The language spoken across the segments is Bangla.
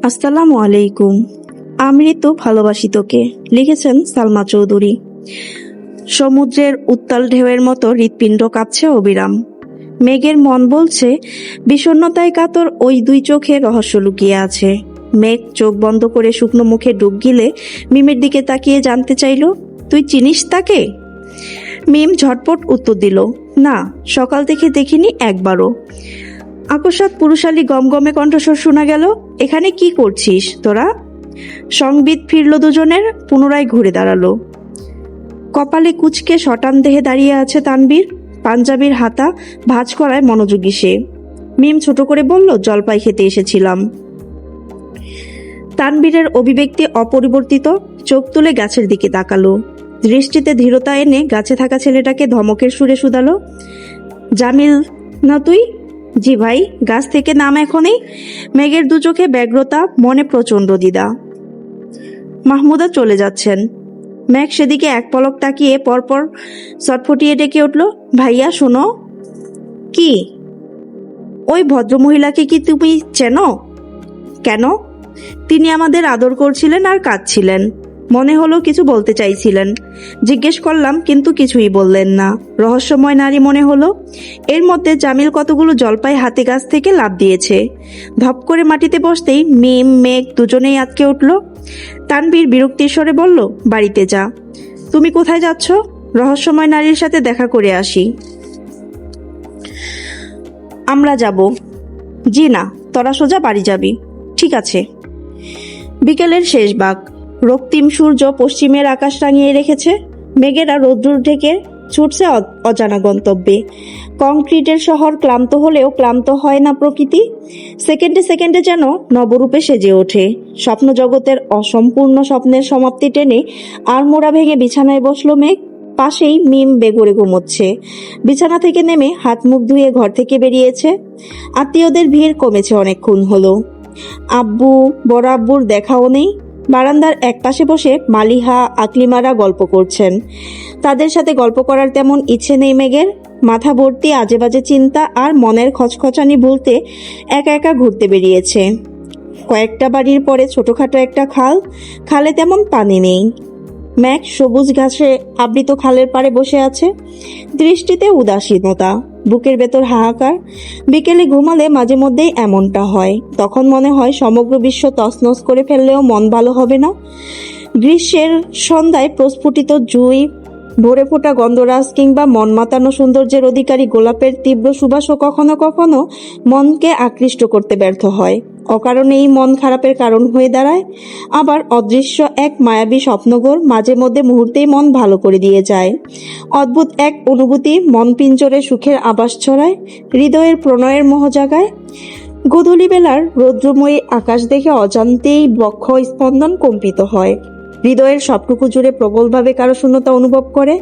আসসালামু আলাইকুম। আমৃত্যু ভালোবাসি তোকে, লিখেছেন সালমা চৌধুরী। সমুদ্রের উত্তাল ঢেউয়ের মতো হৃৎপিণ্ড কাঁপছে অবিরাম। মেঘের মন বলছে, বিষণ্ণতায় কাতর ওই দুই চোখে রহস্য লুকিয়ে আছে। মেঘ চোখ বন্ধ করে শুকনো মুখে ডুব গিলে মিমের দিকে তাকিয়ে জানতে চাইল, তুই চিনিস তাকে? মিম ঝটপট উত্তর দিল, না, সকাল থেকে দেখিনি একবারও। আকস্মাৎ পুরুষালী গমগমে কণ্ঠস্বর শোনা গেল, এখানে কি করছিস তোরা? সংবিত ফিরল দুজনের, পুনরায় ঘুরে দাঁড়ালো। কপালে কুচকে শটান দেহে দাঁড়িয়ে আছে তানবীর, পাঞ্জাবির হাতা ভাঁজ করায় মনোযোগী সে। মিম ছোট করে বলল, জলপাই খেতে এসেছিলাম। তানবীরের অভিব্যক্তি অপরিবর্তিত, চোখ তুলে গাছের দিকে তাকালো। দৃষ্টিতে ধীরতা এনে গাছে থাকা ছেলেটাকে ধমকের সুরে শুধালো, জামিল না তুই? জি ভাই। গাছ থেকে নাম এখনই। মেঘের দু চোখে ব্যগ্রতা, মনে প্রচণ্ড দ্বিধা। মাহমুদা চলে যাচ্ছেন। মেঘ সেদিকে এক পলক তাকিয়ে পরপর চটফটিয়ে ডেকে উঠল, ভাইয়া শোনো। কি? ওই ভদ্রমহিলাকে কি তুমি চেনো? কেন? তিনি আমাদের আদর করছিলেন আর কাঁদছিলেন। মনে হলো কিছু বলতে চাইছিলেন। জিজ্ঞেস করলাম, কিন্তু কিছুই বললেন না। রহস্যময় নারী মনে হলো। এর মধ্যে জামিল কতগুলো জলপাই হাতে গাছ থেকে লাফ দিয়েছে। ধপ করে মাটিতে বসতেই মিম মেঘ দুজনেই আটকে উঠল। তানবীর বিরক্তির স্বরে বলল, বাড়িতে যা। তুমি কোথায় যাচ্ছ? রহস্যময় নারীর সাথে দেখা করে আসি। আমরা যাব। জি না, তোরা সোজা বাড়ি যাবি। ঠিক আছে। বিকেলের শেষ ভাগ। রক্তিম সূর্য পশ্চিমের আকাশ রাঙিয়ে রেখেছে। মেঘেরা রৌদ্র ঢেকে ছুটছে অজানা গন্তব্যে। কংক্রিটের শহর ক্লান্ত হলেও ক্লান্ত হয় না প্রকৃতি। সেকেন্ডে সেকেন্ডে যেন নবরূপে সেজে ওঠে। স্বপ্ন জগতের অসম্পূর্ণ স্বপ্নের সমাপ্তি টেনে আড়মোড়া ভেঙে বিছানায় বসলো মেঘ। পাশেই মিম বেঘরে ঘুমোচ্ছে। বিছানা থেকে নেমে হাত মুখ ধুয়ে ঘর থেকে বেরিয়েছে। আত্মীয়দের ভিড় কমেছে অনেকক্ষণ হলো। আব্বু, বড় আব্বুর দেখাও নেই। বারান্দার একপাশে বসে মালিহা, আকলিমারা গল্প করছেন। তাদের সাথে গল্প করার তেমন ইচ্ছে নেই মেঘের। মাথা ভর্তি আজে বাজে চিন্তা আর মনের খচখচানি ভুলতে একা একা ঘুরতে বেরিয়েছে। কয়েকটা বাড়ির পরে ছোটখাটো একটা খাল, খালে তেমন পানি নেই। মেঘ সবুজ ঘাসে আবৃত খালের পাড়ে বসে আছে। দৃষ্টিতে উদাসীনতা, বুকের ভেতর হাহাকার। বিকেলে ঘুমালে মাঝে মধ্যেই এমনটা হয়। তখন মনে হয় সমগ্র বিশ্ব তছনছ করে ফেললেও মন ভালো হবে না। গ্রীষ্মের সন্ধ্যায় প্রস্ফুটিত জুঁই, ভরে ফোটা গন্ধরাজ কিংবা মন মাতানো সৌন্দর্যের অধিকারী গোলাপের তীব্র সুবাসও কখনো কখনো মনকে আকৃষ্ট করতে ব্যর্থ হয়। অকারণেই মন খারাপের কারণ হয়ে দাঁড়ায়। আবার অদৃশ্য এক মায়াবী স্বপ্নঘোর মাঝে মধ্যে মুহূর্তেই মন ভালো করে দিয়ে যায়। অদ্ভুত এক অনুভূতি মন পিঞ্জরে সুখের আভাস ছড়ায়, হৃদয়ের প্রণয়ের মোহ জাগায়। গোধূলি বেলার রৌদ্রময়ী আকাশ দেখে অজান্তেই বক্ষ স্পন্দন কম্পিত হয়। হৃদয়ের সবটুকু জুড়ে প্রবলভাবে কারো শূন্যতা অনুভব করে।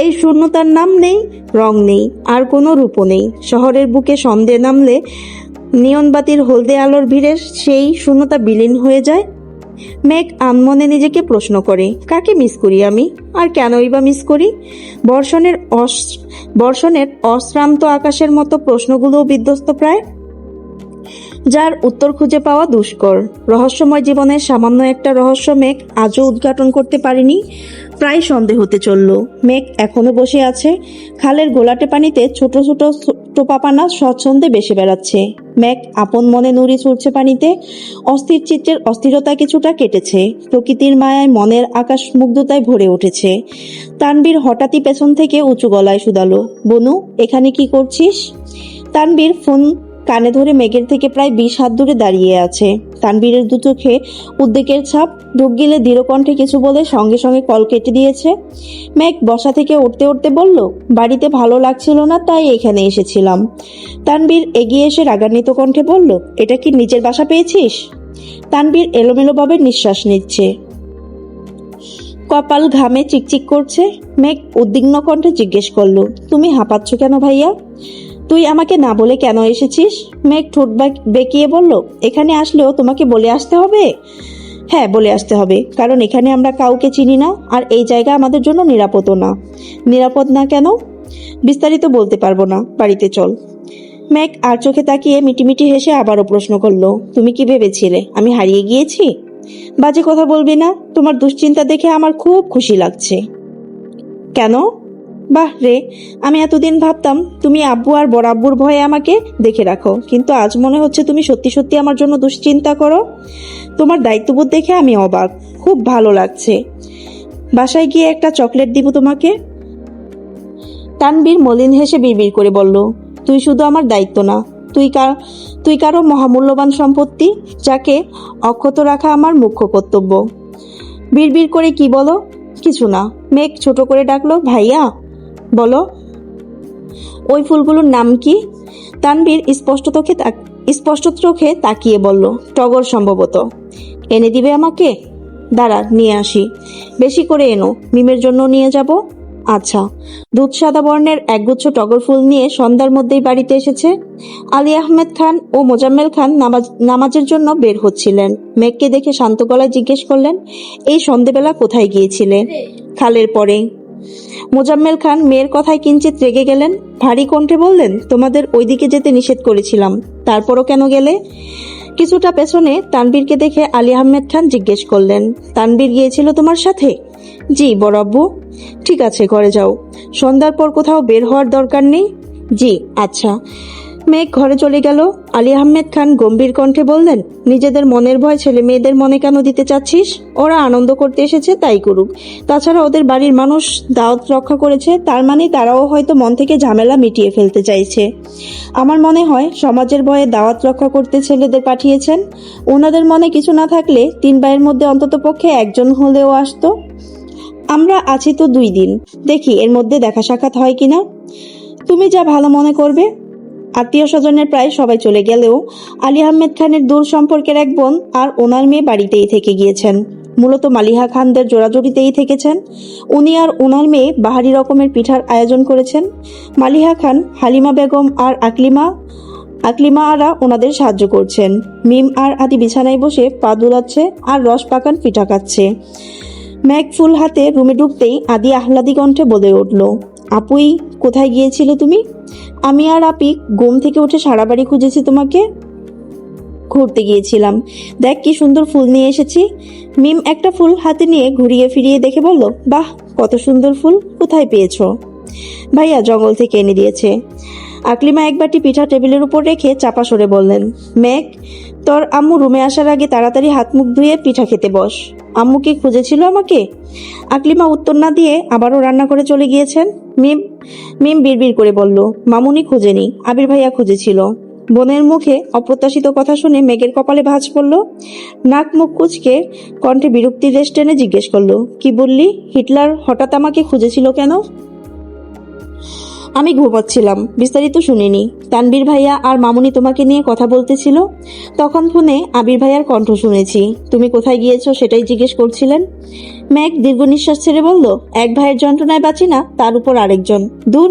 এই শূন্যতার নাম নেই, রং নেই, আর কোনো রূপও নেই। শহরের বুকে সন্ধে নামলে নিয়নবাতির হলদে আলোর ভিড়ে সেই শূন্যতা বিলীন হয়ে যায়। মেঘ আনমনে নিজেকে প্রশ্ন করে, কাকে মিস করি আমি, আর কেনই বা মিস করি? বর্ষণের অশ্রান্ত আকাশের মতো প্রশ্নগুলোও বিধ্বস্ত প্রায়, যার উত্তর খুঁজে পাওয়া দুষ্কর। রহস্যময় জীবনের সামান্য একটা রহস্য মেঘ আজও উদ্ঘাটন করতে পারেনি। প্রায় সন্ধে হতে চলল। মেঘ এখনো বসে আছে। খালের গোলাটে পানিতে ছোট ছোট টোপাপানা স্বচ্ছন্দে বেসে বেড়াচ্ছে। মেঘ আপন মনে নুড়ি ছুটছে পানিতে। অস্থির চিত্রের অস্থিরতা কিছুটা কেটেছে। প্রকৃতির মায়ায় মনের আকাশ মুগ্ধতায় ভরে উঠেছে। তানবীর হঠাৎই পেছন থেকে উঁচু গলায় শুধালো, বনু, এখানে কি করছিস? তানবীর ফোন কানে ধরে মেঘের থেকে প্রায় 20 হাত দূরে দাঁড়িয়ে আছে। তানবীরের দু চোখে উদ্বেগের ছাপ। ঢোক গিলে দৃঢ় কণ্ঠে কিছু বলে সঙ্গে সঙ্গে কল কেটে দিয়েছে। মেঘ বসা থেকে উঠতে উঠতে বলল, বাড়িতে ভালো লাগছিল না, তাই এখানে এসেছিলাম। তানবীর এগিয়ে এসে রাগান্বিত কণ্ঠে বলল, এটা কি নিজের বাসা পেয়েছিস? তানবীর এলোমেলোভাবে নিঃশ্বাস নিচ্ছে। কপাল ঘামে চিকচিক করছে। মেঘ উদ্বিগ্ন কণ্ঠে জিজ্ঞেস করলো, তুমি হাঁপাচ্ছ কেন ভাইয়া? তুই আমাকে না বলে কেন এসেছিস? মেঘ ঠোঁট বেঁকিয়ে বলল, এখানে আসলেও তোমাকে বলে আসতে হবে? হ্যাঁ, বলে আসতে হবে, কারণ এখানে আমরা কাউকে চিনি না, আর এই জায়গা আমাদের জন্য নিরাপদও না। নিরাপদ না কেন? বিস্তারিত বলতে পারবো না, বাড়িতে চল। মেঘ আর চোখে তাকিয়ে মিটিমিটি হেসে আবারও প্রশ্ন করলো, তুমি কি ভেবেছিলে আমি হারিয়ে গিয়েছি? বাজে কথা বলবি না, তোমার দুশ্চিন্তা দেখে আমার খুব খুশি লাগছে। কেন? বাহ রে, আমি এতদিন ভাবতাম তুমি আব্বু আর বড় আব্বুর ভয়ে আমাকে দেখে রাখো, কিন্তু আজ মনে হচ্ছে তুমি সত্যি সত্যি আমার জন্য দুশ্চিন্তা করো। তোমার দায়িত্ববোধ দেখে আমি অবাক, খুব ভালো লাগছে। বাসায় গিয়ে একটা চকলেট দিব তোমাকে। তানবীর মলিন হেসে বিড়বিড় করে বলল, তুই শুধু আমার দায়িত্ব না, তুই কারো মহামূল্যবান সম্পত্তি, যাকে অক্ষত রাখা আমার মুখ্য কর্তব্য। বিড়বিড় করে কি বলো? কিছু না। মেঘ ছোট করে ডাকলো, ভাইয়া বলো ওই ফুলগুলোর নাম কি? তানবীর স্পষ্ট চোখে তাকিয়ে বলল, টগর সম্ভবত। এনে দিবে আমাকে? দাঁড়া নিয়ে আসি। বেশি করে এনো, মিমের জন্য নিয়ে যাব। আচ্ছা। দুধ সাদা বর্ণের একগুচ্ছ টগর ফুল নিয়ে সন্ধ্যার মধ্যেই বাড়িতে এসেছে। আলী আহমেদ খান ও মোজাম্মেল খান নামাজের জন্য বের হচ্ছিলেন। মেঘকে দেখে শান্ত গলায় জিজ্ঞেস করলেন, এই সন্ধেবেলা কোথায় গিয়েছিলে? খালের পরে। মোজাম্মেল খান মেয়ের কথায় কিঞ্চিত রেগে গেলেন, ভারী কণ্ঠে বললেন, তোমাদের ওইদিকে যেতে নিষেধ করেছিলাম, তারপরও কেন গেলে? কিছুটা পেছনে তানবীরকে দেখে আলী আহমেদ খান জিজ্ঞেস করলেন, তানবীর গিয়েছিল তোমার সাথে? জি বড় আব্বু। ঠিক আছে, ঘরে যাও, সন্ধ্যার পর কোথাও বের হওয়ার দরকার নেই। জি আচ্ছা। মেঘ ঘরে চলে গেল। আলী আহমেদ খান গম্ভীর কণ্ঠে বললেন, নিজেদের মনের ভয় ছেলে মেয়েদের মনে কেন দিতে চাচ্ছিস? ওরা আনন্দ করতে এসেছে, তাই করুক। তাছাড়া ওদের বাড়ির মানুষ দাওয়াত রক্ষা করেছে, তার মানে তারাও হয়তো মন থেকে ঝামেলা মিটিয়ে ফেলতে চাইছে। আমার মনে হয় সমাজের ভয়ে দাওয়াত রক্ষা করতে ছেলেদের পাঠিয়েছেন। ওনাদের মনে কিছু না থাকলে 3 ভাইয়ের মধ্যে অন্তত পক্ষে একজন হলেও আসতো। আমরা আছি তো 2 দিন, দেখি এর মধ্যে দেখা সাক্ষাৎ হয় কিনা। তুমি যা ভালো মনে করবে। আত্মীয় স্বজনের প্রায় সবাই চলে গেলেও আলী আহমেদ খানের দূর সম্পর্কের এক বোন আর ওনার মেয়ে বাড়িতেই থেকে গিয়েছেন। মূলত মালিহা খানদের জোড়াজুড়িতেই থেকেছেন। উনি আর ওনার মেয়ে বাহারি রকমের পিঠার আয়োজন করেছেন। মালিহা খান, হালিমা বেগম আর আকলিমা আরা ওনাদের সাহায্য করছেন। মিম আর আদি বিছানায় বসে পা দুলাচ্ছে আর রস পাকান পিঠা খাচ্ছে। মেঘ ফুল হাতে রুমে ঢুকতেই আদি আহ্লাদি কণ্ঠে বলে উঠল, আপুই কোথায় গিয়েছিলে তুমি? আমি আর আপি ঘুম থেকে উঠে সারা বাড়ি খুঁজেছি তোমাকে। ঘুরতে গিয়েছিলাম, দেখ কি সুন্দর ফুল নিয়ে এসেছি। মিম একটা ফুল হাতে নিয়ে ঘুরিয়ে ফিরিয়ে দেখে বলল, বাহ কত সুন্দর ফুল, কোথায় পেয়েছো? ভাইয়া জঙ্গল থেকে এনে দিয়েছে। আকলিমা এক বাটি পিঠা টেবিলের উপর রেখে চাপা সরে বললেন, মেঘ তোর আম্মু রুমে আসার আগে তাড়াতাড়ি হাত মুখ ধুয়ে পিঠা খেতে বস। আম্মু কি খুঁজেছিল আমাকে? আকলিমা উত্তর না দিয়ে আবারও রান্না করে চলে গিয়েছেন। মিম বিড়বিড় করে বলল, মামুনি খুঁজেনি, আবির ভাইয়া খুঁজেছিল। বোনের মুখে অপ্রত্যাশিত কথা শুনে মেঘের কপালে ভাঁজ পড়ল। নাক মুখ কুচকে কণ্ঠে বিরক্তির রেশ টেনে জিজ্ঞেস করলো, কি বললি? হিটলার হঠাৎ আমাকে খুঁজেছিল কেন? আমি ঘুমাচ্ছিলাম, বিস্তারিত শুনিনি। তানবীর ভাইয়া আর মামুনি তোমাকে নিয়ে কথা বলতেছিল, তখন ফোনে আবির ভাইয়ার কণ্ঠ শুনেছি। তুমি কোথায় গিয়েছো সেটাই জিজ্ঞেস করছিলেন। মেঘ দীর্ঘ নিঃশ্বাস ছেড়ে বলল, এক ভাইয়ের যন্ত্রণায় বাঁচি না, তার উপর আরেকজন। দূর,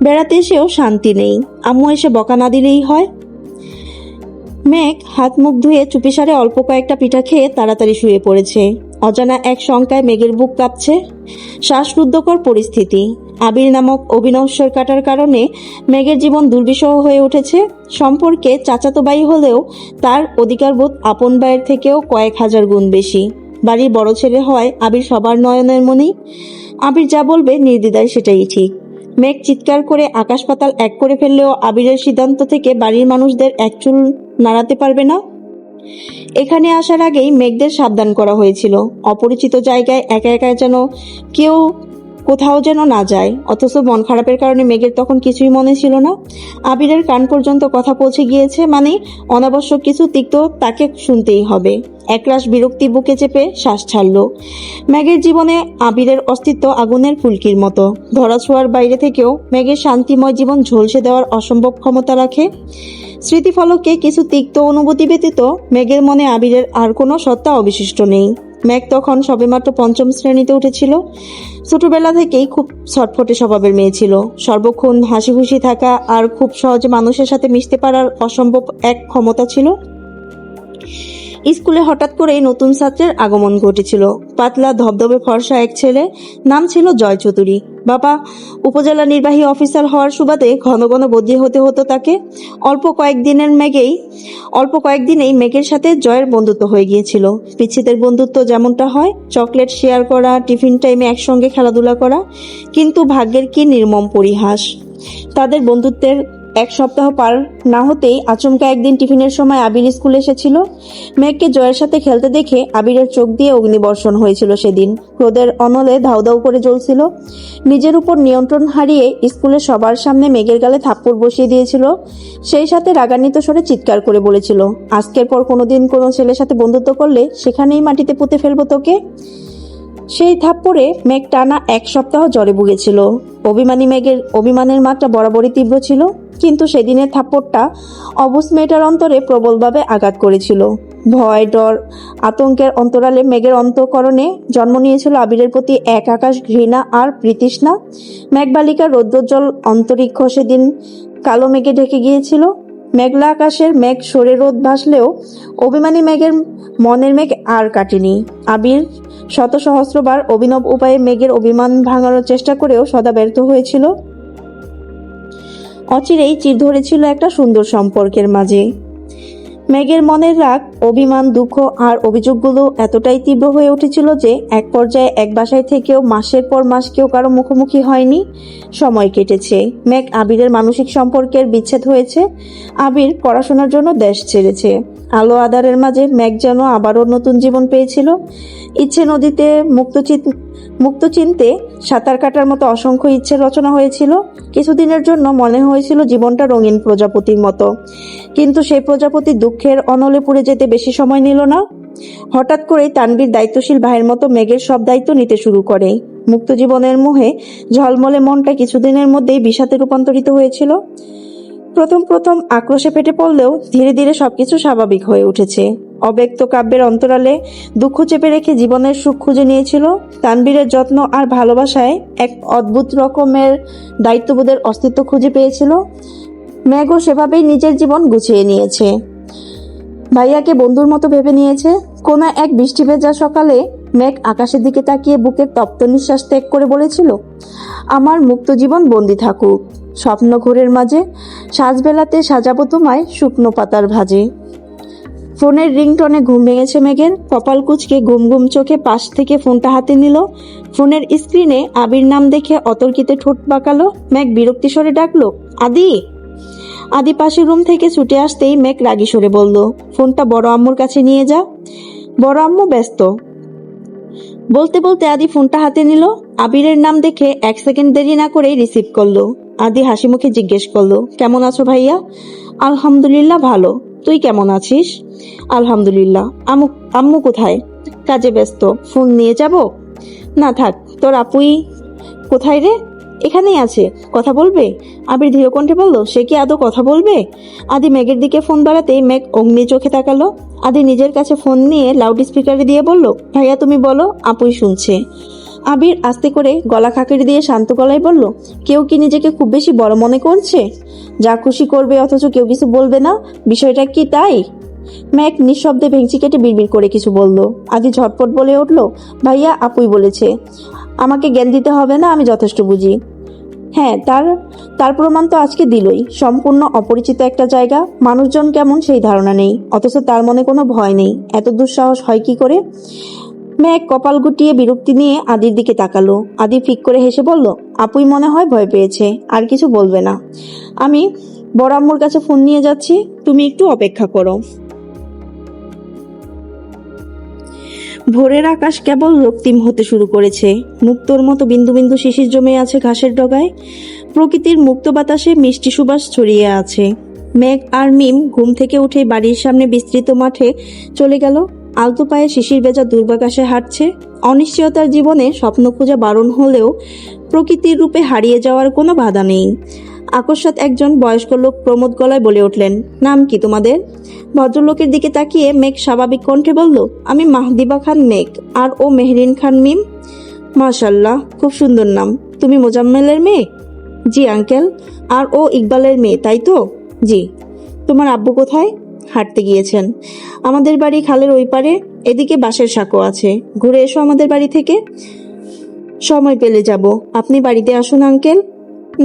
বেড়াতে এসেও শান্তি নেই, আম্মু এসে বকা না দিলেই হয়। মেঘ হাত মুখ ধুয়ে চুপিসারে অল্প কয়েকটা পিঠা খেয়ে তাড়াতাড়ি শুয়ে পড়েছে। অজানা এক শঙ্কায় মেঘের বুক কাঁপছে। শ্বাসরুদ্ধকর পরিস্থিতি। আবির নামক অভিনশ্বর কাটার কারণে মেঘের জীবন দুর্বিষহ হয়ে উঠেছে। সম্পর্কে চাচাতো ভাই হলেও তার অধিকারবোধ আপন ভাইয়ের থেকেও কয়েক হাজার গুণ বেশি। বাড়ির বড় ছেলে হয় আবির সবার নয়নের মণি। আবির যা বলবে নির্দ্বিধায় সেটাই ঠিক। মেঘ চিৎকার করে আকাশ পাতাল এক করে ফেললেও আবিরের সিদ্ধান্ত থেকে বাড়ির মানুষদের এক চুল নাড়াতে পারবে না। এখানে আসার আগেই মেঘদের সাবধান করা হয়েছিল, অপরিচিত জায়গায় একা একা যেন কেউ কোথাও যেন না যায়। অথচ মন খারাপের কারণে মেঘের তখন কিছুই মনে ছিল না। আবিরের কান পর্যন্ত কথা পৌঁছে গিয়েছে মানে অনাবশ্যক কিছু তিক্ত তাকে শুনতেই হবে। একরাশ বিরক্তি বুকে চেপে শ্বাস ছাড়ল। মেঘের জীবনে আবিরের অস্তিত্ব আগুনের ফুলকির মতো। ধরাছোঁয়ার বাইরে থেকেও মেঘের শান্তিময় জীবন ঝলসে দেওয়ার অসম্ভব ক্ষমতা রাখে। স্মৃতিফলকে কিছু তিক্ত অনুভূতি ব্যতীত মেঘের মনে আবিরের আর কোনো সত্তা অবশিষ্ট নেই। মেঘ তখন সবেমাত্র 5ম শ্রেণীতে উঠেছিল। ছোটবেলা থেকেই খুব ছটফটে স্বভাবের মেয়ে ছিল। সর্বক্ষণ হাসি খুশি থাকা আর খুব সহজে মানুষের সাথে মিশতে পারার অসম্ভব এক ক্ষমতা ছিল। স্কুলে হঠাৎ করেই নতুন ছাত্রের আগমন ঘটেছিল। পাতলা ধবধবে ফর্সা এক ছেলে, নাম ছিল জয় চৌধুরী। বাবা উপজেলা নির্বাহী অফিসার হওয়ার সুবাদে ঘন ঘন বদলি হতে হতো তাকে। অল্প কয়েকদিনেই মেঘের সাথে জয়ের বন্ধুত্ব হয়ে গিয়েছিল। পিচ্ছিদের বন্ধুত্ব যেমনটা হয়, চকলেট শেয়ার করা, টিফিন টাইমে একসঙ্গে খেলাধুলা করা। কিন্তু ভাগ্যের কি নির্মম পরিহাস, তাদের বন্ধুত্বের এক সপ্তাহ পার না হতেই আচমকা একদিন টিফিনের সময় আবির স্কুলে এসেছিল। মেঘকে জয়ের সাথে খেলতে দেখে আবিরের চোখ দিয়ে অগ্নিবর্ষণ হয়েছিল সেদিন। ক্রোধের অনলে ধাউ ধাউ করে জ্বলছিল। নিজের উপর নিয়ন্ত্রণ হারিয়ে স্কুলে সবার সামনে মেঘের গালে থাপ্পড় বসিয়ে দিয়েছিল। সেই সাথে রাগান্বিত স্বরে চিৎকার করে বলেছিল, আজকের পর কোনোদিন কোনো ছেলের সাথে বন্ধুত্ব করলে সেখানেই মাটিতে পুঁতে ফেলবো তোকে। সেই থাপ্পড়ে মেঘ টানা এক সপ্তাহ জ্বরে ভুগেছিল। অভিমানী মেঘের অভিমানের মাত্রা বরাবরই তীব্র ছিল, কিন্তু সেদিনের থাপ্পড়টা অবুঝ মেয়েটার অন্তরে প্রবলভাবে আঘাত করেছিল। ভয়, ডর, আতঙ্কের অন্তরালে মেঘের অন্তঃকরণে জন্ম নিয়েছিল আবিরের প্রতি এক আকাশ ঘৃণা আর প্রীতৃষ্ণা। মেঘবালিকার রৌদ্রোজ্জ্বল অন্তরিক্ষ সেদিন কালো মেঘে ঢেকে গিয়েছিল। মেঘলা আকাশের মেঘ সরে রোদ ভাসলেও অভিমানী মেঘের মনের মেঘ আর কাটেনি। আবির শত সহস্রবার অভিনব উপায়ে মেঘের অভিমান ভাঙানোর চেষ্টা করেও সদা ব্যর্থ হয়েছিল। অচিরেই চির ধরেছিল একটা সুন্দর সম্পর্কের মাঝে। মেঘের মনের রাগ, অভিমান, দুঃখ আর অভিযোগগুলো এতটাই তীব্র হয়ে উঠেছিল যে এক পর্যায়ে এক বাসায় থেকেও মাসের পর মাস কেউ কারো মুখোমুখি হয়নি। সময় কেটেছে, মেঘ আবিরের মানসিক সম্পর্কের বিচ্ছেদ হয়েছে। আবির পড়াশোনার জন্য দেশ ছেড়েছে। আলো আঁধারের মাঝে মেঘ যেন আবারও নতুন জীবন পেয়েছিল। ইচ্ছে নদীতে মুক্ত চিনতে সাঁতার কাটার মতো অসংখ্য ইচ্ছের রচনা হয়েছিল। কিছুদিনের জন্য মনে হয়েছিল জীবনটা রঙিন প্রজাপতির মতো, কিন্তু সেই প্রজাপতি দুঃখের অনলে পুড়ে যেতে বেশি সময় নিল না। হঠাৎ করেই তানভীর দায়িত্বশীল ভাইয়ের মতো মেঘের সব দায়িত্ব নিতে শুরু করে। মুক্ত জীবনের মোহে ঝলমলে মনটা কিছুদিনের মধ্যেই বিষাদে রূপান্তরিত হয়েছিল। প্রথম আক্রোশে ফেটে পড়লেও ধীরে ধীরে সবকিছু স্বাভাবিক হয়ে উঠেছে। অব্যক্ত কাব্যের অন্তরালে দুঃখ চেপে রেখে জীবনের সুখ খুঁজে নিয়েছিল। তানভীরের যত্ন আর ভালোবাসায় এক অদ্ভুত রকমের দায়িত্ববোধের অস্তিত্ব খুঁজে পেয়েছিল। মেঘও সেভাবেই নিজের জীবন গুছিয়ে নিয়েছে। ভাইয়াকে বন্ধুর মতো ভেবে নিয়েছে। কোনা এক বৃষ্টি ভেজা সকালে মেঘ আকাশের দিকে তাকিয়ে বুকের তপ্ত নিঃশ্বাস ত্যাগ করে বলেছিল, আমার মুক্ত জীবন বন্দি থাকুক স্বপ্ন ঘোরের মাঝে, সাজবেলাতে সাজাবো তোমায় শুকনো পাতার ভাজে। ফোনের রিংটনে ঘুম ভেঙেছে মেঘের। কপাল কুঁচকে ঘুম ঘুম চোখে পাশ থেকে ফোনটা হাতে নিল। ফোনের স্ক্রিনে আবির নাম দেখে অতর্কিতে ঠোঁট বাঁকালো। মেঘ বিরক্তি স্বরে ডাকলো, আদি। আদি পাশের রুম থেকে ছুটে আসতেই মেঘ রাগী স্বরে বলল, ফোনটা বড় আম্মুর কাছে নিয়ে যা। বড় আম্মু ব্যস্ত। বলতে বলতে আদি ফোনটা হাতে নিল। আবিরের নাম দেখে এক সেকেন্ড দেরি না করেই রিসিভ করলো। আদি হাসি মুখে জিজ্ঞেস করলো, কেমন আছো ভাইয়া? আলহামদুলিল্লাহ ভালো, তুই কেমন আছিস? আলহামদুলিল্লাহ। আম্মু কোথায়? কাজে ব্যস্ত। ফোন নিয়ে যাব? না থাক, তোর আপুই কোথায় রে? এখানেই আছে, কথা বলবে? আবির ধীর কণ্ঠে বলল, সে কি আদৌ কথা বলবে? আদি মেঘের দিকে ফোন বাড়াতেই মেঘ অগ্নি চোখে তাকালো। আদি নিজের কাছে ফোন নিয়ে লাউড স্পিকারে দিয়ে বলল, ভাইয়া তুমি বলো, আপুই শুনছে। আবির আস্তে করে গলা খাঁকড়ি দিয়ে শান্ত গলায় বলল, কেউ কি নিজেকে খুব বেশি বড় মনে করছে? যা খুশি করবে অথচ কেউ কিছু বলবে না, বিষয়টা কি তাই? মেঘ নিঃশব্দে ভেঙচি কেটে বিড়বিড় করে কিছু বলল। আদি ঝটপট বলে উঠল, ভাইয়া আপুই বলেছে, আমাকে জ্ঞান দিতে হবে না, আমি যথেষ্ট বুঝি। হ্যাঁ, তার প্রমাণ তো আজকে দিলই। সম্পূর্ণ অপরিচিত একটা জায়গা, মানুষজন কেমন সেই ধারণা নেই, অথচ তার মনে কোনো ভয় নেই। এত দুঃসাহস হয় কি করে? মেঘ কপাল গুটিয়ে বিরক্তি নিয়ে আদির দিকে তাকালো। আদি ফিক করে হেসে বলল, আপুই মনে হয় ভয় পেয়েছে, আর কিছু বলবে না। আমি বড় আম্মুর কাছে ফোন নিয়ে যাচ্ছি, তুমি একটু অপেক্ষা করো। ভোরের আকাশ কেবল রক্তিম হতে শুরু করেছে। মুক্তোর মতো বিন্দু বিন্দু শিশির জমে আছে ঘাসের ডগায়। প্রকৃতির মুক্ত বাতাসে মিষ্টি সুবাস ছড়িয়ে আছে। মেঘ আর মিম ঘুম থেকে উঠে বাড়ির সামনে বিস্তৃত মাঠে চলে গেল। আলতো পায়ে শিশির ভেজা দুর্বাকাশে হাঁটছে। অনিশ্চয়তার জীবনে স্বপ্ন খোঁজা বারণ হলেও প্রকৃতির রূপে হারিয়ে যাওয়ার কোনো বাধা নেই। আকস্মাৎ একজন বয়স্ক লোক প্রমোদ গলায় বলে উঠলেন, নাম কি তোমাদের? ভদ্রলোকের দিকে তাকিয়ে মেঘ স্বাভাবিক কণ্ঠে বলল, আমি মাহদিবা খান মেঘ, আর ও মেহরিন খান মিম। মাশাল্লাহ, খুব সুন্দর নাম। তুমি মোজাম্মেলের মেয়ে? জি আঙ্কেল। আর ও ইকবালের মেয়ে, তাই তো? জি। তোমার আব্বু কোথায়? হাঁটতে গিয়েছেন। আমাদের বাড়ি খালের ওই পারে, এদিকে বাঁশের সাঁকো আছে। ঘুরে এসো আমাদের বাড়ি থেকে। সময় পেলে যাব। আপনি বাড়িতে আসুন আঙ্কেল।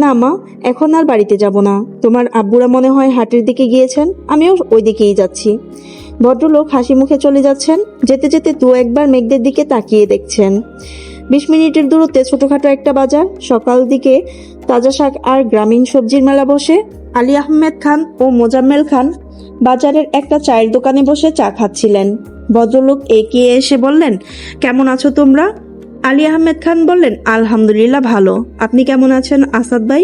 না মা, এখন আর বাড়িতে যাব না। তোমার আব্বুরা মনে হয় হাটের দিকে গিয়েছেন, আমিও ওই দিকেই যাচ্ছি। ভদ্রলোক হাসি মুখে চলে যাচ্ছেন। যেতে যেতে দু একবার মেঘদের দিকে তাকিয়ে দেখছেন। 20 মিনিটের দূরত্বে ছোটখাটো একটা বাজার। সকাল দিকে তাজা শাক আর গ্রামীণ সবজির মেলা বসে। আলী আহমেদ খান ও মোজাম্মেল খান বাজারের একটা চায়ের দোকানে বসে চা খাচ্ছিলেন। ভদ্রলোক এগিয়ে এসে বললেন, কেমন আছো তোমরা? আলী আহমেদ খান বললেন, আলহামদুলিল্লাহ ভালো। আপনি কেমন আছেন আসাদ ভাই?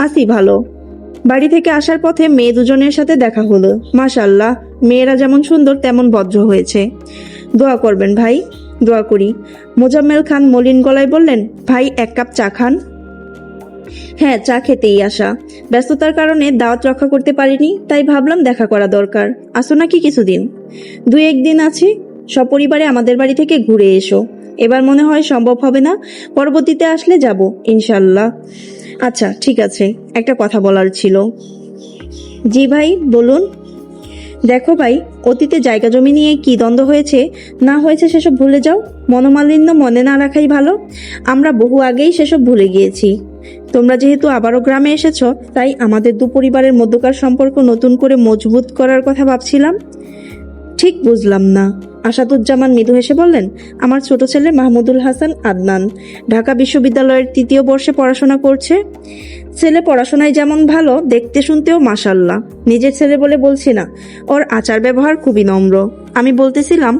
আছি ভালো। বাড়ি থেকে আসার পথে মেয়ে দুজনের সাথে দেখা হলো। মাশাআল্লাহ, মেয়েরা যেমন সুন্দর তেমন ভদ্র হয়েছে। দোয়া করবেন ভাই। দোয়া করি। মোজাম্মেল খান মলিন গলায় বললেন, ভাই 1 কাপ চা খান। হ্যাঁ, চা খেতেই আসা। ব্যস্ততার কারণে দাওয়াত রক্ষা করতে পারিনি, তাই ভাবলাম দেখা করা দরকার। আসো নাকি কিছুদিন? 2-1 দিন আছি। সপরিবারে আমাদের বাড়ি থেকে ঘুরে এসো। এবার মনে হয় সম্ভব হবে না, পরবর্তীতে আসলে যাব ইনশাল্লাহ। আচ্ছা ঠিক আছে, একটা কথা বলার ছিল। জি ভাই বলুন। দেখো ভাই, অতীতে জায়গা জমি নিয়ে কি দ্বন্দ্ব হয়েছে না হয়েছে সেসব ভুলে যাও। মনোমালিন্য মনে না রাখাই ভালো। আমরা বহু আগেই সেসব ভুলে গিয়েছি। তোমরা যেহেতু আবারও গ্রামে এসেছো, তাই আমাদের দু পরিবারের মধ্যকার সম্পর্ক নতুন করে মজবুত করার কথা ভাবছিলাম। ঠিক বুঝলাম না। আসাদুজ্জামান মৃদু হেসে বললেন, আমার ছোট ছেলে মাহমুদুল হাসান আদনান ঢাকা বিশ্ববিদ্যালয়ের 3য় বর্ষে পড়াশোনা করছে। ছেলে পড়াশোনায় যেমন ভালো, দেখতে শুনতেও মাশাল্লাহ। নিজের ছেলে বলে বলছি না, ওর আচার ব্যবহার খুবই নম্র। আমি বলতেছিলাম,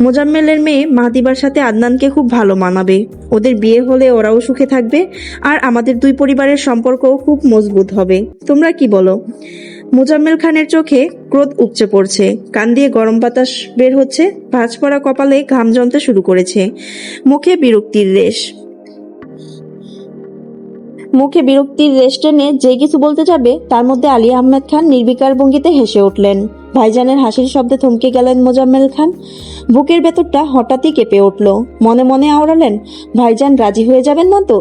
মোজাম্মেলের মেয়ে মাহদিবার সাথে আদনানকে খুব ভালো মানাবে। ওদের বিয়ে হলে ওরাও সুখে থাকবে, আর আমাদের দুই পরিবারের সম্পর্কও খুব মজবুত হবে। তোমরা কি বলো? মোজাম্মেল খানের চোখে ক্রোধ উপচে পড়ছে, কান দিয়ে গরম বাতাস বের হচ্ছে, ভাঁজ পড়া কপালে ঘাম জমতে শুরু করেছে। মুখে বিরক্তির রেশ টেনে যে কিছু বলতে যাবে, তার মধ্যে আলী আহমেদ খান নির্বিকার ভঙ্গিতে হেসে উঠলেন। ভাইজানের হাসির শব্দে থমকে গেলেন মোজাম্মেল খান। বুকের ভেতরটা হঠাৎই কেঁপে উঠল। মনে মনে আওড়ালেন, ভাইজান রাজি হয়ে যাবেন না তো?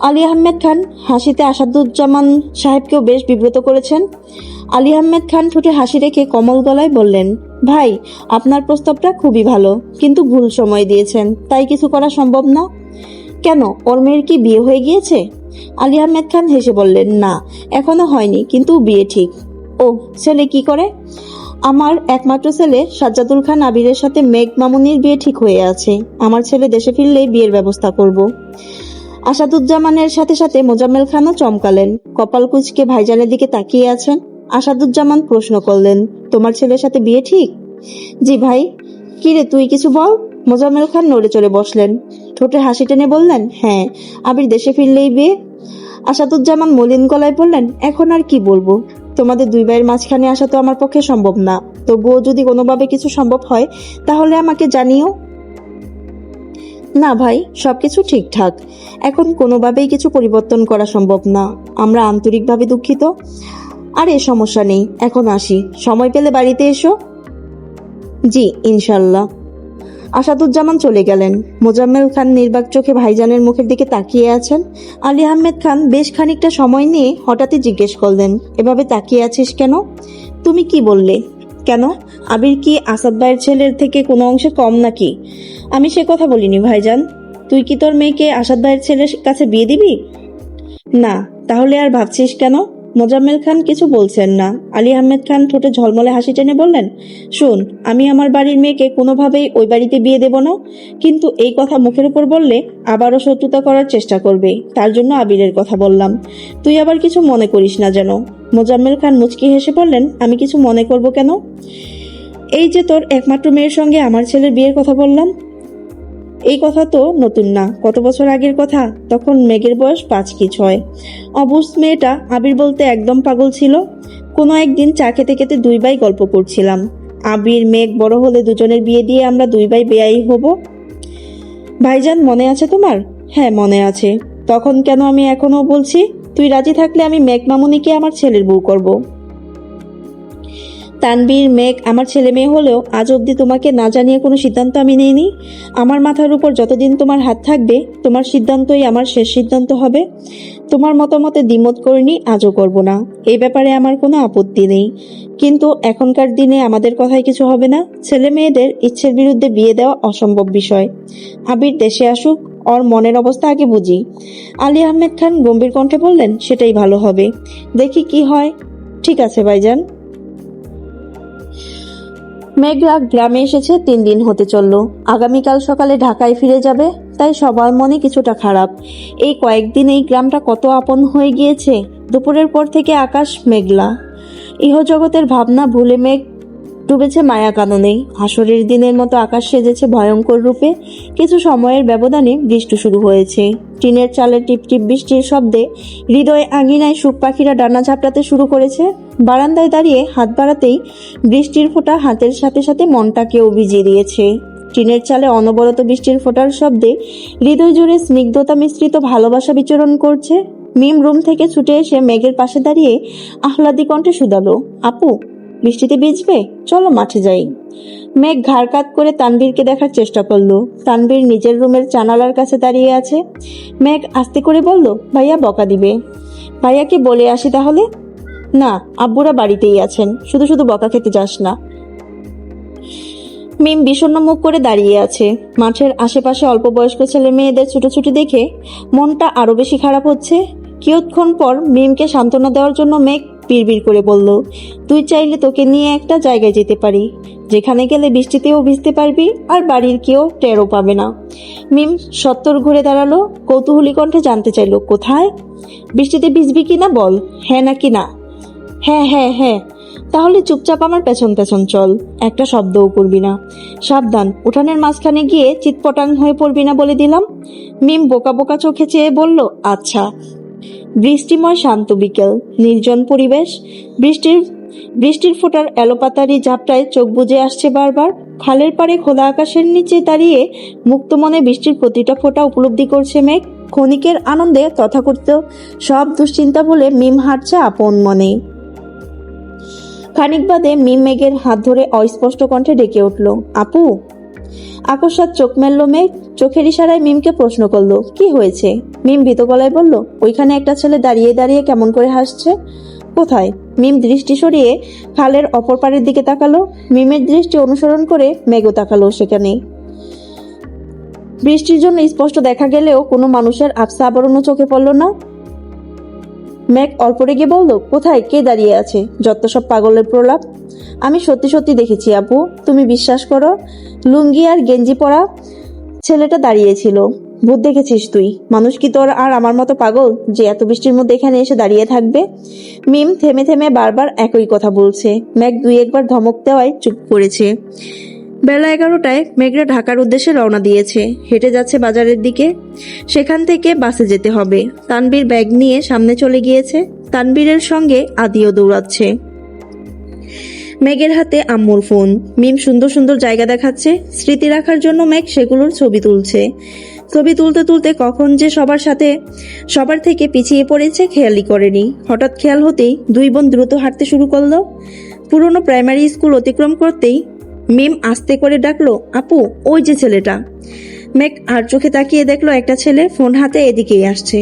আলী আহমেদ খান হাসিতে আসাদুজ্জামান সাহেবকেও বেশ বিব্রত করেছেন। আলী আহমেদ খান ঠোঁটে হাসি রেখে কোমল গলায় বললেন, ভাই, আপনার প্রস্তাবটা খুবই ভালো, কিন্তু ভুল সময় দিয়েছেন, তাই কিছু করা সম্ভব না। কেন, ওর মেয়ের কি বিয়ে হয়ে গিয়েছে? আলী আহমেদ খান হেসে বললেন, না, এখনো হয়নি, কিন্তু বিয়ে ঠিক। ও, ছেলে কি করে? আমার একমাত্র ছেলে সাজ্জাদুল খান আবিরের সাথে মেঘ মামুনির বিয়ে ঠিক হয়ে আছে। আমার ছেলে দেশে ফিরলেই বিয়ের ব্যবস্থা করব। আসাদুজ্জামানের সাথে সাথে মোজাম্মেল খানও চমকালেন। কপাল কুঁচকে ভাইজানের দিকে তাকিয়ে আছেন। আসাদুজ্জামান প্রশ্ন করলেন, তোমার ছেলের সাথে বিয়ে ঠিক? জি ভাই। কিরে, তুই কিছু বল। মোজাম্মেল খান নড়ে চড়ে বসলেন। ঠোঁটে হাসি টেনে বললেন, হ্যাঁ, আবির দেশে ফিরলেই বিয়ে। আসাদুজ্জামান মলিন গলায় বললেন, এখন আর কি বলবো? তোমাদের দুই ভাইয়ের মাঝখানে আসা তো আমার পক্ষে সম্ভব না। তবুও যদি কোনোভাবে কিছু সম্ভব হয়, তাহলে আমাকে জানিও। না ভাই, সবকিছু ঠিকঠাক। এখন কোনোভাবেই কিছু পরিবর্তন করা সম্ভব না। আমরা আন্তরিকভাবে দুঃখিত। আরে সমস্যা নেই, এখন আসি। সময় পেলে বাড়িতে এসো। জি ইনশাল্লাহ। আসাদুজ্জামান চলে গেলেন। মোজাম্মেল খান নির্বাক চোখে ভাইজানের মুখের দিকে তাকিয়ে আছেন। আলী আহমেদ খান বেশ খানিকটা সময় নিয়ে হঠাৎই জিজ্ঞেস করলেন, এভাবে তাকিয়ে আছিস কেন? তুমি কি বললে? কেন, আবির কি আসাদ ভাইয়ের ছেলের থেকে কোনো অংশে কম নাকি? আমি সে কথা বলিনি ভাইজান। তুই কি তোর মেয়েকে আসাদ ভাইয়ের ছেলের কাছে বিয়ে দিবি? না, তাহলে আর ভাবছিস কেন? মোজাম্মেল খান কিছু বলছেন না। আলী আহমেদ খান ঠোঁটে ঝলমলে হাসি টেনে বললেন, শোন, আমি আমার বাড়ির মেয়েকে কোনোভাবেই ওই বাড়িতে বিয়ে দেব না, কিন্তু এই কথা মুখের উপর বললে আবারও শত্রুতা করার চেষ্টা করবে। তার জন্য আবিরের কথা বললাম। তুই আবার কিছু মনে করিস না যেন। মোজাম্মেল খান মুচকি হেসে বললেন, আমি কিছু মনে করব কেন? এই যে তোর একমাত্র মেয়ের সঙ্গে আমার ছেলের বিয়ের কথা বললাম, এই কথা তো নতুন না, কত বছর আগের কথা। তখন মেঘের বয়স 5 কি 6। অবুঝ মেয়েটা আবির বলতে একদম পাগল ছিল। কোনো একদিন চা খেতে খেতে দুই ভাই গল্প করছিলাম। আবির মেঘ বড় হলে দুজনের বিয়ে দিয়ে আমরা দুই ভাই বেয়াই হব। ভাইজান, মনে আছে তোমার? হ্যাঁ মনে আছে। তখন কেন আমি এখনো বলছি, তুই রাজি থাকলে আমি মেঘ মামুনিকে আমার ছেলের বউ করব। তানবীর, মেঘ আমার ছেলে মেয়ে হলেও আজ অবধি তোমাকে না জানিয়ে কোনো সিদ্ধান্ত আমি নিইনি। আমার মাথার উপর যতদিন তোমার হাত থাকবে, তোমার সিদ্ধান্তই আমার শেষ সিদ্ধান্ত হবে। তোমার মতামতে দ্বিমত করিনি, আজও করব না। এই ব্যাপারে আমার কোনো আপত্তি নেই, কিন্তু এখনকার দিনে আমাদের কথায় কিছু হবে না। ছেলে মেয়েদের ইচ্ছের বিরুদ্ধে বিয়ে দেওয়া অসম্ভব বিষয়। আবির দেশে আসুক, ওর মনের অবস্থা আগে বুঝি। আলী আহমেদ খান গম্ভীর কণ্ঠে বললেন, সেটাই ভালো হবে। দেখি কি হয়। ঠিক আছে ভাইজান। মেঘরা গ্রামে এসেছে 3 দিন হতে চলল। আগামীকাল সকালে ঢাকায় ফিরে যাবে, তাই সবার মনে কিছুটা খারাপ। এই কয়েকদিনেই গ্রামটা কত আপন হয়ে গিয়েছে। দুপুরের পর থেকে আকাশ মেঘলা। ইহজগতের ভাবনা ভুলে মেঘ ডুবেছে মায়া কাননে। হাসরের দিনের মতো আকাশ সেজেছে ভয়ঙ্কর রূপে। কিছু সময়ের ব্যবধানে বৃষ্টি শুরু হয়েছে। টিনের চালের টিপটিপ বৃষ্টির শব্দে হৃদয় আঙিনায় সুখ পাখিরা ডানা ঝাপটাতে শুরু করেছে। বারান্দায় দাঁড়িয়ে হাত বাড়াতেই বৃষ্টির ফোঁটা হাতের সাথে সাথে মনটাকেও ভিজিয়ে দিয়েছে। টিনের চালে অনবরত বৃষ্টির ফোঁটার শব্দে হৃদয় জুড়ে স্নিগ্ধতা মিশ্রিত ভালোবাসা বিচরণ করছে। মিম রুম থেকে ছুটে এসে মেঘের পাশে দাঁড়িয়ে আহ্লাদি কণ্ঠে শুধালো, আপু, বৃষ্টিতে ভিজবে? চলো মাঠে যাই। মেঘ ঘাড় কাত করে তানভীরকে দেখার চেষ্টা করলো। তানভীর নিজের রুমের জানালার কাছে দাঁড়িয়ে আছে। মেঘ আস্তে করে বলল, ভাইয়া বকা দিবে। ভাইয়াকে বলে আসি তাহলে? না, আব্বুরা বাড়িতেই আছেন, শুধু শুধু বকা খেতে যাস না। মিম বিষণ্ণ মুখ করে দাঁড়িয়ে আছে। মাঠের আশেপাশে অল্প বয়স্ক ছেলে মেয়েদের ছুটোছুটি দেখে মনটা আরো বেশি খারাপ হচ্ছে। কিয়ৎক্ষণ পর মিমকে সান্ত্বনা দেওয়ার জন্য মেঘ বিড়বিড় করে বলল, তুই চাইলে তোকে নিয়ে একটা জায়গায় যেতে পারি, যেখানে গেলে বৃষ্টিতেও ভিজতে পারবি আর বাড়ির কেউ টেরও পাবে না। মিম সত্তর ঘুরে দাঁড়ালো, কৌতূহলী কণ্ঠে জানতে চাইলো, কোথায়? বৃষ্টিতে ভিজবি কিনা বল, হ্যাঁ নাকি না? হ্যাঁ হ্যাঁ হ্যাঁ। তাহলে চুপচাপ আমার পেছন পেছন চল, একটা শব্দও করবি না। সাবধান, উঠানের মাঝখানে গিয়ে চিৎপটাং হয়ে পড়বি না বলে দিলাম। মিম বোকা বোকা চোখে চেয়ে বলল, আচ্ছা। বৃষ্টিময় শান্ত বিকেল, নির্জন পরিবেশ। বৃষ্টির ফোঁটার এলোপাতারি ঝাপটায় চোখ বুজে আসছে বারবার। খালের পাড়ে খোলা আকাশের নিচে দাঁড়িয়ে মুক্ত মনে বৃষ্টির প্রতিটা ফোঁটা উপলব্ধি করছে মেঘ। ক্ষণিকের আনন্দে তথাকথিত সব দুশ্চিন্তা বলে মিম হাঁটছে আপন মনে। খানিক বাদে মিম মেঘের হাত ধরে অস্পষ্ট কণ্ঠে ডেকে উঠল, আপু। আকস্মাৎ চোখ মেলল মেঘ, চোখের ইশারায় মিমকে প্রশ্ন করলো, কি হয়েছে? মিম ভীত গলায় বলল, ওইখানে একটা ছেলে দাঁড়িয়ে দাঁড়িয়ে কেমন করে হাসছে। কোথায়? মিম দৃষ্টি সরিয়ে খালের অপর পাড়ের দিকে তাকালো। মিমের দৃষ্টি অনুসরণ করে মেঘও তাকালো সেখানে। বৃষ্টির জন্য স্পষ্ট দেখা গেলেও কোনো মানুষের আবছা আবরণও চোখে পড়ল না। মেঘ অল্প রেগে বলল, কোথায়, কে দাঁড়িয়ে আছে? যত সব পাগলের প্রলাপ। আমি সত্যি সত্যি দেখেছি আপু, তুমি বিশ্বাস করো। লুঙ্গি আর গেঞ্জি পরা ছেলেটা দাঁড়িয়েছিল। ভূত দেখেছিস তুই? মানুষ কি তোর আর আমার মতো পাগল যে এত বৃষ্টির মধ্যে এখানে এসে দাঁড়িয়ে থাকবে? মিম থেমে থেমে বারবার একই কথা বলছে। মেঘ 2-1 বার ধমক দেওয়ায় চুপ করেছে। বেলা 11টায় মেঘরা ঢাকার উদ্দেশ্যে রওনা দিয়েছে। হেঁটে যাচ্ছে বাজারের দিকে। সেখান থেকে বাসে যেতে হবে। তানবীর ব্যাগ নিয়ে সামনে চলে গিয়েছে। তানবীরের সঙ্গে আদিও দৌড়াচ্ছে। মেঘের হাতে আম্মুর ফোন। মিম সুন্দর সুন্দর জায়গা দেখাচ্ছে। স্মৃতি রাখার জন্য মেঘ সেগুলোর ছবি তুলছে। ছবি তুলতে তুলতে কখন যে সবার থেকে পিছিয়ে পড়েছে খেয়ালই করেনি। হঠাৎ খেয়াল হতেই 2 বোন দ্রুত হাঁটতে শুরু করলো। পুরনো প্রাইমারি স্কুল অতিক্রম করতেই মিম আস্তে করে ডাকলো, আপু, ওই যে ছেলেটা। মেঘ আর চোখে তাকিয়ে দেখলো একটা ছেলে ফোন হাতে এদিকেই আসছে।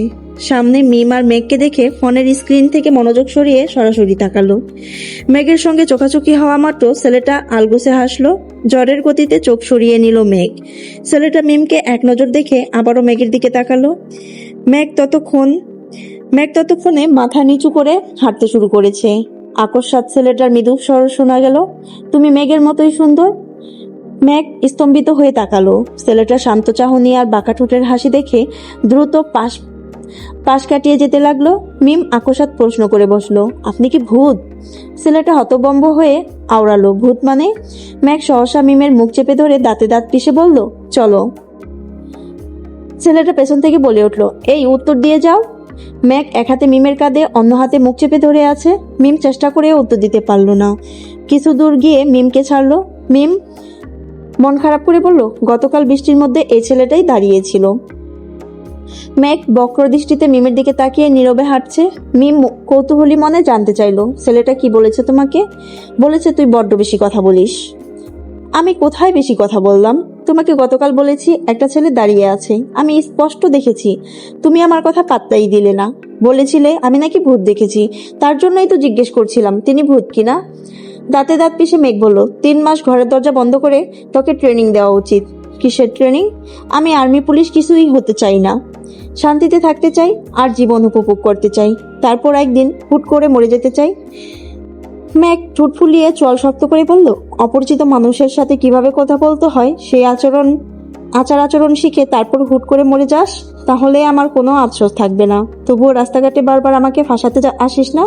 সামনে মিম আর মেঘকে দেখে ফোনের স্ক্রিন থেকে মনোযোগ সরিয়ে সরাসরি তাকালো। মেঘের সঙ্গে চোখাচোখি হওয়া মাত্র ছেলেটা আলগোসে হাসলো। জ্বরের গতিতে চোখ সরিয়ে নিল মেঘ। ছেলেটা মিমকে এক নজর দেখে আবারও মেঘের দিকে তাকালো। মেঘ ততক্ষণে মাথা নিচু করে হাঁটতে শুরু করেছে। আকস্মাৎ ছেলেটার মৃদু স্বর শোনা গেল, তুমি মেঘের মতোই সুন্দর। মেঘ স্তম্ভিত হয়ে তাকালো। ছেলেটার শান্ত চাহনি আর বাঁকা ঠোঁটের হাসি দেখে দ্রুত পাশ কাটিয়ে যেতে লাগলো। মিম আকস্মাৎ প্রশ্ন করে বসলো, আপনি কি ভূত? ছেলেটা হতবম্ব হয়ে আওড়ালো, ভূত মানে? মেঘ সহসা মিমের মুখ চেপে ধরে দাঁতে দাঁত পিষে বলল, চলো। ছেলেটা পেছন থেকে বলে উঠলো, এই উত্তর দিয়ে যাও। মেঘ এক হাতে মিমের কাঁধে, অন্য হাতে মুখ চেপে ধরে আছে। মিম চেষ্টা করে উত্তর দিতে পারল না। কিছু দূর গিয়ে মিমকে ছাড়লো। মিম মন খারাপ করে বলল, গতকাল বৃষ্টির মধ্যে এই ছেলেটাই দাঁড়িয়েছিল। মেঘ বক্র দৃষ্টিতে মিমের দিকে তাকিয়ে নীরবে হাঁটছে। মিম কৌতূহলী মনে জানতে চাইলো, ছেলেটা কি বলেছে তোমাকে? বলেছে তুই বড্ড বেশি কথা বলিস। আমি কোথায় বেশি কথা বললাম? তোমাকে গতকাল বলেছি একটা ছেলে দাঁড়িয়ে আছে, আমি স্পষ্ট দেখেছি, তুমি আমার কথা পাত্তাই দিলে না। বলেছিলে আমি নাকি ভূত দেখেছি, তার জন্যই তো জিজ্ঞেস করছিলাম তিনি ভূত কিনা। দাঁতে দাঁত পিষে মেঘ বলল, 3 মাস ঘরের দরজা বন্ধ করে তোকে ট্রেনিং দেওয়া উচিত। কিসের ট্রেনিং? আমি আর্মি পুলিশ কিছুই হতে চাই না, শান্তিতে থাকতে চাই আর জীবন উপভোগ করতে চাই, তারপর একদিন হুট করে মরে যেতে চাই। মেঘ ঠোঁট ফুলিয়ে চোয়াল শক্ত করে বলল, অপরিচিত মানুষের সাথে কিভাবে কথা বলতে হয় সেই আচার আচরণ শিখে তারপর হুট করে মরে যাস, তাহলে আমার কোনো আফসোস থাকবে না। তবুও রাস্তাঘাটে বারবার আমাকে ফাঁসাতে আসিস না।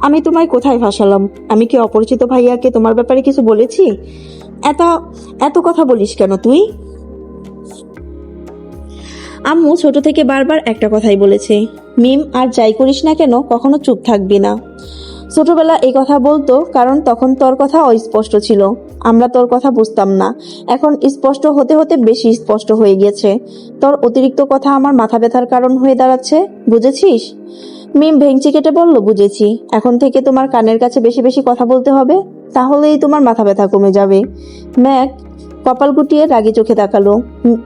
আমি তোমায় কোথায় ফাঁসালাম? আমি কি অপরিচিত ভাইয়াকে তোমার ব্যাপারে কিছু বলেছি? এত এত কথা বলিস কেন তুই? আম্মু ছোট থেকে বারবার একটা কথাই বলেছে, মিম আর যাই করিস না কেন কখনো চুপ থাকবি না। ছোটবেলা এই কথা বলতো কারণ তখন তোর কথা অস্পষ্ট ছিল, আমরা তোর কথা বুঝতাম না। এখন স্পষ্ট হতে হতে বেশি স্পষ্ট হয়ে গেছে। তোর অতিরিক্ত কথা আমার মাথা ব্যথার কারণ হয়ে দাঁড়াচ্ছে, বুঝেছিস? মিম ভেঙচি কেটে বলল, বুঝেছি। এখন থেকে তোমার কানের কাছে বেশি বেশি কথা বলতে হবে, তাহলেই তোমার মাথা ব্যথা কমে যাবে। ম্যাক কপাল গুটিয়ে রাগী চোখে তাকালো,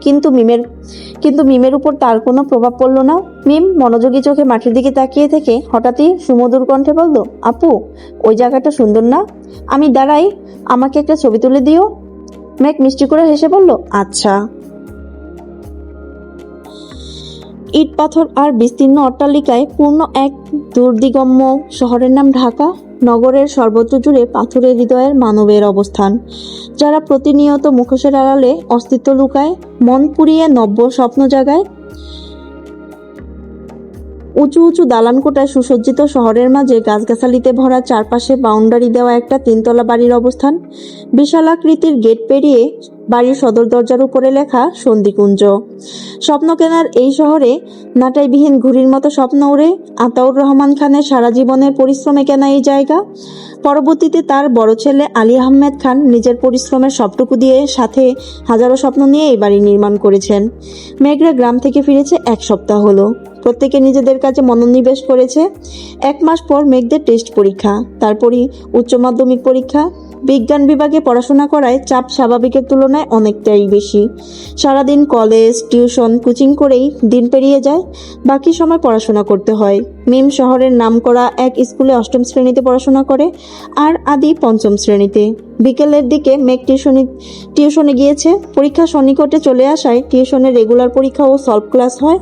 কিন্তু মিমের উপর তার কোনো প্রভাব পড়ল না। মিম মনোযোগী চোখে মাটির দিকে তাকিয়ে থেকে হঠাৎই সুমধুর কণ্ঠে বলল, আপু ওই জায়গাটা সুন্দর না? আমি দাঁড়াই, আমাকে একটা ছবি তুলে দিও। ম্যাক মিষ্টি করে হেসে বলল, আচ্ছা। ইট পাথর আর বিস্তীর্ণ অট্টালিকায় পূর্ণ এক দুর্দিগম্য শহরের নাম ঢাকা। নগরের সর্বত্র জুড়ে পাথরের হৃদয়ের মানবের অবস্থান, যারা প্রতিনিয়ত মুখোশের আড়ালে অস্তিত্ব লুকায়, মন পুড়িয়ে নব্য স্বপ্ন জাগায়। উঁচু উঁচু দালানকোটায় সুসজ্জিত শহরের মাঝে গাছগাছালিতে ভরা চারপাশে বাউন্ডারি দেওয়া একটা 3তলা বাড়ির অবস্থান। বিশালাকৃতির গেট পেরিয়ে বাড়ির সদর দরজার উপরে লেখা সন্ধিকুঞ্জ। স্বপ্ন কেনার এই শহরে নাটাইবিহীন ঘুড়ির মতো স্বপ্ন ওড়ে। আতাউর রহমান খানের সারা জীবনের পরিশ্রমে কেনা এই জায়গা। পরবর্তীতে তার বড় ছেলে আলী আহমেদ খান নিজের পরিশ্রমের সবটুকু দিয়ে সাথে হাজারো স্বপ্ন নিয়ে এই বাড়ি নির্মাণ করেছেন। মেঘরা গ্রাম থেকে ফিরেছে 1 সপ্তাহ হলো। প্রত্যেকে নিজেদের কাজে মনোনিবেশ করেছে। 1 মাস পর মেঘদের টেস্ট পরীক্ষা, তারপরই উচ্চ মাধ্যমিক পরীক্ষা। বিজ্ঞান বিভাগে পড়াশোনা করায় চাপ স্বাভাবিকের তুলনায় অনেকটাই বেশি। সারাদিন কলেজ, টিউশন, কোচিং করেই দিন পেরিয়ে যায়, বাকি সময় পড়াশোনা করতে হয়। মিম শহরের নামকরা এক স্কুলে 8ম শ্রেণীতে পড়াশোনা করে আর আদি 5ম শ্রেণীতে। বিকেলের দিকে মেঘ টিউশনে গিয়েছে। পরীক্ষা সন্নিকটে চলে আসায় টিউশনের রেগুলার পরীক্ষা ও সলভ ক্লাস হয়,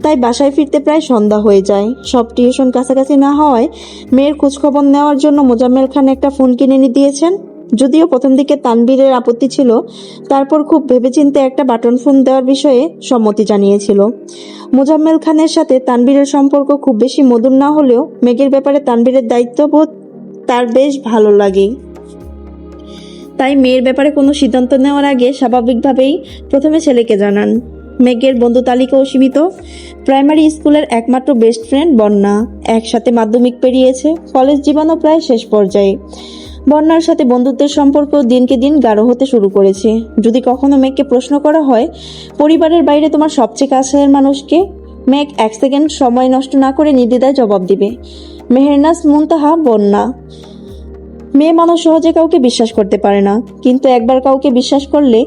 তাই বাসায় ফিরতে প্রায় সন্ধ্যা হয়ে যায়। সব টিউশন কাছাকাছি না হওয়ায় মেয়ের খোঁজখবর নেওয়ার জন্য মোজাম্মেল খান একটা ফোন কিনে দিয়েছেন। যদিও প্রথম দিকে তানবীরের আপত্তি ছিল, তারপর খুব ভেবেচিন্তে একটা বাটন ফোন দেওয়ার বিষয়ে সম্মতি জানিয়েছিল। মোজাম্মেল খানের সাথে তানবীরের সম্পর্ক খুব বেশি মধুর না হলেও মেঘের ব্যাপারে তানবীরের দায়িত্ববোধ তার বেশ ভালো লাগে। তাই মেয়ের ব্যাপারে কোনো সিদ্ধান্ত নেওয়ার আগে স্বাভাবিকভাবেই প্রথমে ছেলেকে জানান। মেঘের বন্ধু তালিকাও সীমিত। প্রাইমারি স্কুলের একমাত্র বেস্ট ফ্রেন্ড বন্যা, একসাথে মাধ্যমিক পেরিয়েছে, কলেজ জীবনও প্রায় শেষ পর্যায়ে। বন্যার সাথে বন্ধুত্বের সম্পর্ক দিনকে দিন গাঢ় হতে শুরু করেছে। যদি কখনো মেঘকে প্রশ্ন করা হয়, পরিবারের বাইরে তোমার সবচেয়ে কাছের মানুষকে, মেঘ 1 সেকেন্ড সময় নষ্ট না করে নির্দ্বিধায় জবাব দিবে, মেহেরনাজ মুনতাহা বন্যা। মেয়ে মানুষ সহজে কাউকে বিশ্বাস করতে পারে না, কিন্তু একবার কাউকে বিশ্বাস করলে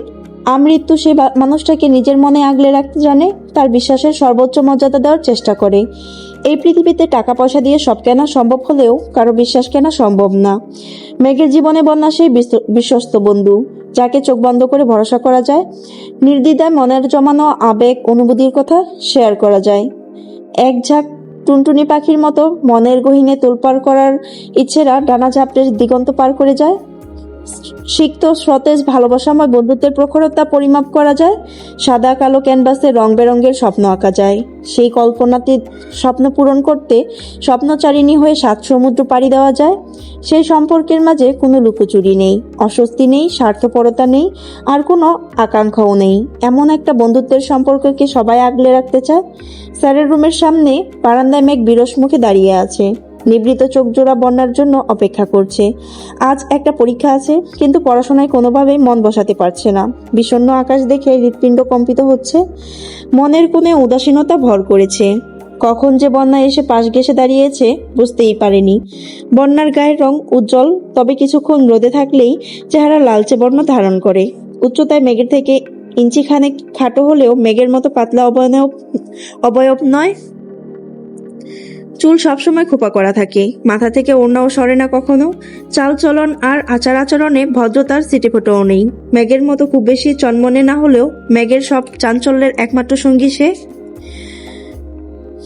আমৃত্যু সে মানুষটাকে নিজের মনে আগলে রাখতে জানে, তার বিশ্বাসের সর্বোচ্চ মর্যাদা দেওয়ার চেষ্টা করে। এই পৃথিবীতে টাকা পয়সা দিয়ে সব কেনা সম্ভব হলেও কারো বিশ্বাস কেনা সম্ভব না। মেঘের জীবনে বন্যা সেই বিশ্বস্ত বন্ধু, যাকে চোখ বন্ধ করে ভরসা করা যায়, নির্দ্বিধায় মনের জমানো আবেগ অনুভূতির কথা শেয়ার করা যায়। এক ঝাঁক টুনটুনি পাখির মতো মনের গহীনে তোলপাড় করার ইচ্ছেরা ডানা ঝাপড়ে দিগন্ত পার করে যায়। সিক্ত সতেজ ভালোবাসাময় বন্ধুত্বের প্রখরতা পরিমাপ করা যায়। সাদা কালো ক্যানভাসে রং বেরঙের স্বপ্ন আঁকা যায়। সেই কল্পনাতীত স্বপ্ন পূরণ করতে স্বপ্নচারিণী হয়ে 7 সমুদ্র পাড়ি দেওয়া যায়। সেই সম্পর্কের মাঝে কোনো লুকোচুরি নেই, অস্বস্তি নেই, স্বার্থপরতা নেই, আর কোনো আকাঙ্ক্ষাও নেই। এমন একটা বন্ধুত্বের সম্পর্ককে সবাই আগলে রাখতে চায়। স্যারের রুমের সামনে বারান্দায় মেঘ বিরস মুখে দাঁড়িয়ে আছে। নিবৃত চোখ জোড়া বন্যার জন্য অপেক্ষা করছে। আজ একটা পরীক্ষা আছে, কিন্তু পড়াশোনায় কোনোভাবেই মন বসাতে পারছে না। বিষণ্ণ আকাশ দেখে হৃৎপিণ্ড কম্পিত হচ্ছে, মনের কোণে উদাসীনতা ভর করেছে। কখন যে বন্যা এসে পাশ ঘেঁষে দাঁড়িয়েছে বুঝতেই পারেনি। বন্যার গায়ের রং উজ্জ্বল, তবে কিছুক্ষণ রোদে থাকলেই চেহারা লালচে বর্ণ ধারণ করে। উচ্চতায় মেঘের থেকে ইঞ্চিখানেক খাটো হলেও মেঘের মতো পাতলা অবয়ব নয়। চুল সবসময় খোপা করা থাকে, মাথা থেকে ওড়নাও সরে না কখনো। চালচলন আর আচার আচরণে ভদ্রতার ছিটেফোঁটাও নেই। মেঘের মতো খুব বেশি চনমনে না হলেও মেঘের সব চাঞ্চল্যের একমাত্র সঙ্গী সে।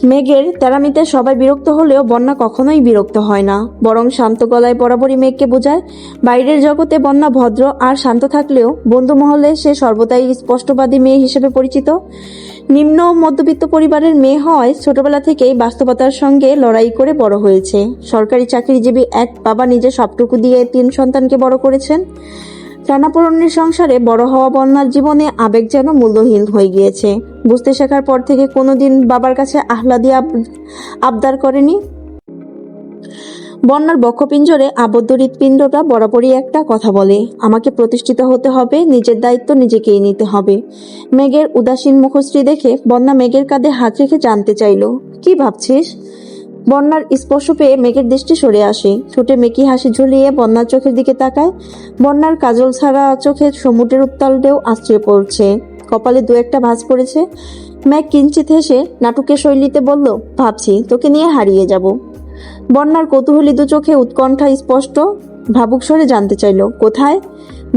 মেঘের তেড়ামিতে সবাই বিরক্ত হলেও বন্যা কখনোই বিরক্ত হয় না, বরং শান্ত গলায় বরাবরই মেঘকে বোঝায়। বাইরের জগতে বন্যা ভদ্র আর শান্ত থাকলেও বন্ধু মহলে সে সর্বদাই স্পষ্টবাদী মেয়ে হিসেবে পরিচিত। নিম্ন মধ্যবিত্ত পরিবারের মেয়ে হওয়ায় ছোটবেলা থেকেই বাস্তবতার সঙ্গে লড়াই করে বড় হয়েছে। সরকারি চাকরিজীবী এক বাবা নিজে সবটুকু দিয়ে 3 সন্তানকে বড় করেছেন। টানাপোড়েনের সংসারে বড় হওয়া বন্যার জীবনে আবেগ যেন মূল্যহীন হয়ে গিয়েছে। বুঝতে শেখার পর থেকে কোনোদিন বাবার কাছে আহ্লাদি আবদার করেনি। বন্যার বক্ষপিঞ্জরে আবদ্ধ হৃৎপিণ্ডটা বরাবরই একটা কথা বলে, আমাকে প্রতিষ্ঠিত হতে হবে, নিজের দায়িত্ব নিজেকেই নিতে হবে। মেঘের উদাসীন মুখশ্রী দেখে বন্যা মেঘের কাঁধে হাত রেখে জানতে চাইল, কি ভাবছিস? বন্যার স্পর্শ পেয়ে মেঘের দৃষ্টি সরে আসে, ঠোঁটে মেকি হাসি ঝুলিয়ে বন্যার চোখের দিকে তাকায়। বন্যার কাজল ছাড়া চোখে সমুদ্রের উত্তাল ঢেউ আশ্রয় পড়ছে, কপালে 2-1 ভাঁজ পড়েছে। মেঘ কিঞ্চিত হেসে নাটকের শৈলীতে বলল, ভাবছি তোকে নিয়ে হারিয়ে যাব। বন্যার কৌতূহলী 2 চোখে উৎকণ্ঠা স্পষ্ট, ভাবুক স্বরে জানতে চাইল, কোথায়?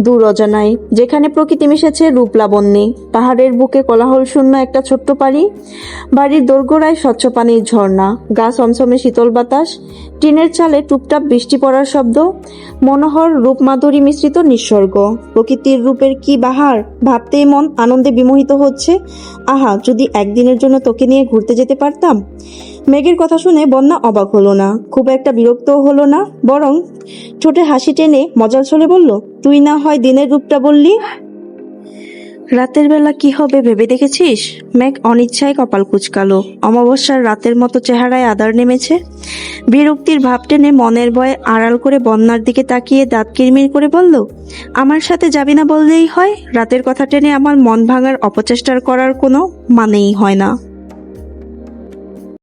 দূর অজানায়, যেখানে প্রকৃতি মিশেছে রূপ লাবণ্যে। পাহাড়ের বুকে কোলাহল শূন্য একটা ছোট্ট বাড়ি, বাড়ির দোরগোড়ায় স্বচ্ছ পানির ঝর্ণা, গা ছমছমে শীতল বাতাস, টিনের চালে টুপটাপ বৃষ্টি পড়ার শব্দ, মনোহর রূপমাধুরী মিশ্রিত নিঃসর্গ। প্রকৃতির রূপের কি বাহার, ভাবতেই মন আনন্দে বিমোহিত হচ্ছে। আহা, যদি একদিনের জন্য তোকে নিয়ে ঘুরতে যেতে পারতাম। মেঘের কথা শুনে বন্যা অবাক হলো না, খুব একটা বিরক্তও হলো না, বরং ঠোঁটে হাসি টেনে মজার ছলে বলল, তুই না হয় দিনের রূপটা বললি, রাতের বেলা কি হবে ভেবে দেখেছিস? মেঘ অনিচ্ছায় কপাল কুঁচকালো। অমাবস্যার রাতের মতো চেহারায় আঁধার নেমেছে। বিরক্তির ভাব টেনে মনের ভয় আড়াল করে বন্যার দিকে তাকিয়ে দাঁত কিরমির করে বলল, আমার সাথে যাবি না বললেই হয়। রাতের কথা টেনে আমার মন ভাঙার অপচেষ্টার করার কোনো মানেই হয় না।